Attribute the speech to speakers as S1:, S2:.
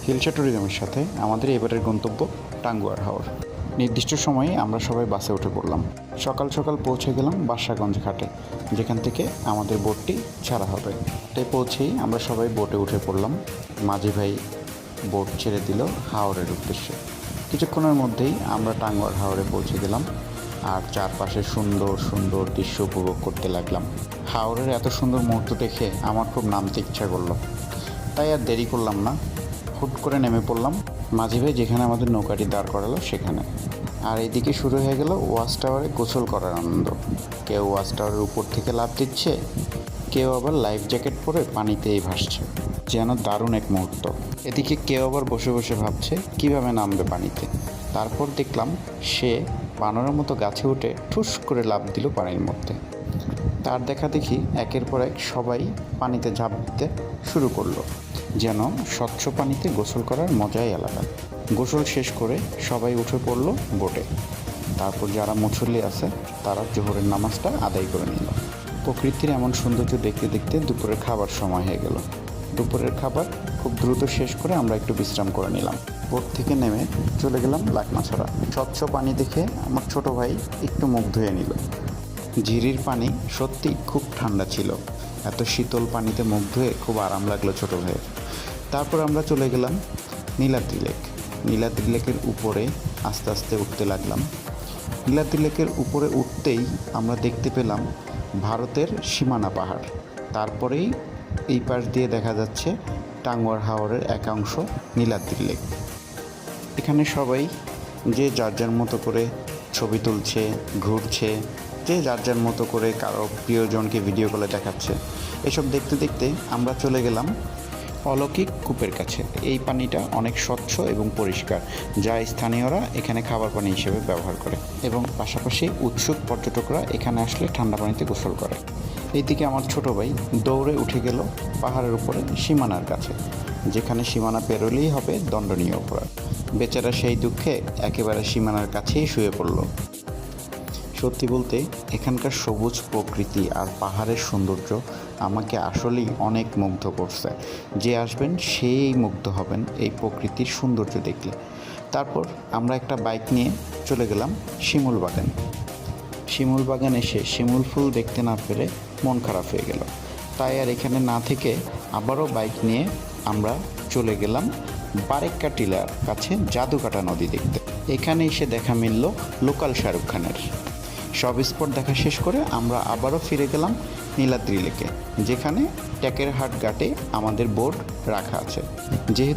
S1: হিলসা ট্যুরিজমের সাথে আমাদের এবারের গন্তব্য টাঙ্গুয়ার হাওর। নির্দিষ্ট সময়ে আমরা সবাই বাসে উঠে পড়লাম। সকাল সকাল পৌঁছে গেলাম বাদশাহগঞ্জ ঘাটে, যেখান থেকে আমাদের বোটটি ছাড়া হবে। তাই পৌঁছেই আমরা সবাই বোটে উঠে পড়লাম। মাঝি ভাই বোট ছেড়ে দিল হাওরের উদ্দেশ্যে। কিছুক্ষণের মধ্যেই আমরা টাঙ্গুয়ার হাওরে পৌঁছে গেলাম আর চারপাশে সুন্দর সুন্দর দৃশ্য উপভোগ করতে লাগলাম। হাওরের এত সুন্দর মুহূর্ত দেখে আমার খুব নামতে ইচ্ছা করলো, তাই আর দেরি করলাম না, হুট করে নেমে পড়লাম মাঝি ভাই যেখানে আমাদের নৌকাটি দাঁড় করালো সেখানে। আর এইদিকে শুরু হয়ে গেল ওয়াচ টাওয়ারে গোসল করার আনন্দ। কেউ ওয়াচ টাওয়ারের উপর থেকে লাফ দিচ্ছে, কেউ আবার লাইফ জ্যাকেট পরে পানিতেই ভাসছে, যেন দারুণ এক মুহূর্ত। এদিকে কেউ আবার বসে বসে ভাবছে কীভাবে নামবে পানিতে। তারপর দেখলাম সে বানরের মতো গাছে উঠে ঠুস করে লাফ দিল পানির মধ্যে। তার দেখা দেখি একের পর এক সবাই পানিতে ঝাঁপ দিতে শুরু করলো, যেন স্বচ্ছ পানিতে গোসল করার মজাই আলাদা। গোসল শেষ করে সবাই উঠে পড়লো বোটে। তারপর যারা মুসল্লি আছে তারা জোহরের নামাজটা আদায় করে নিল। প্রকৃতির এমন সৌন্দর্য দেখতে দেখতে দুপুরের খাবার সময় হয়ে গেল। দুপুরের খাবার খুব দ্রুত শেষ করে আমরা একটু বিশ্রাম করে নিলাম। বোট থেকে নেমে চলে গেলাম লাকমাছড়া। স্বচ্ছ পানি দেখে আমার ছোট ভাই একটু মুখ ধুয়ে নিল। ঝিরির পানি সত্যি খুব ঠান্ডা ছিল। এত শীতল পানিতে মুখ ধুয়ে খুব আরাম লাগলো ছোটো ভাইয়ের। তারপর আমরা চলে গেলাম নীলাদ্রি লেক। নীলাদ্রি লেকের উপরে আস্তে আস্তে উঠতে লাগলাম। নীলাদ্রি লেকের উপরে উঠতেই আমরা দেখতে পেলাম ভারতের সীমানা পাহাড়। তারপরেই এই পাশ দিয়ে দেখা যাচ্ছে টাঙ্গুয়ার হাওরের একাংশ নীলাদ্রি লেক। এখানে সবাই যে যার যার মতো করে ছবি তুলছে, ঘুরছে, যে যার যার মতো করে কারো প্রিয়জনকে ভিডিও কলে দেখাচ্ছে। এসব দেখতে দেখতে আমরা চলে গেলাম অলৌকিক কূপের কাছে। এই পানিটা অনেক স্বচ্ছ এবং পরিষ্কার, যা স্থানীয়রা এখানে খাবার পানি হিসেবে ব্যবহার করে এবং পাশাপাশি উৎসুক পর্যটকরা এখানে আসলে ঠান্ডা পানিতে গোসল করে। এইদিকে আমার ছোট ভাই দৌড়ে উঠে গেল পাহাড়ের উপরে সীমানার কাছে, যেখানে সীমানা পেরোলেই হবে দণ্ডনীয় অপরাধ। বেচারা সেই দুঃখে একেবারে সীমানার কাছেই শুয়ে পড়ল। সত্যি বলতে এখানকার সবুজ প্রকৃতি আর পাহাড়ের সৌন্দর্য আমাকে আসলেই অনেক মুগ্ধ করছে। যে আসবেন সেই মুগ্ধ হবেন এই প্রকৃতির সৌন্দর্য দেখলে। তারপর আমরা একটা বাইক নিয়ে চলে গেলাম শিমুল বাগান। শিমুল বাগান এসে শিমুল ফুল দেখতে না পেরে মন খারাপ হয়ে গেল। তাই আর এখানে না থেকে আবারও বাইক নিয়ে আমরা চলে গেলাম বারেক্কা টিলার কাছে জাদুকাটা নদী দেখতে। এখানে এসে দেখা মিলল লোকাল শাহরুখ খানের। সব স্পট দেখা শেষ করে আমরা আবারও ফিরে গেলাম নীলাদ্রি লেকে, যেখানে ট্যাকেরহাট ঘাটে আমাদের বোট রাখা আছে। যেহেতু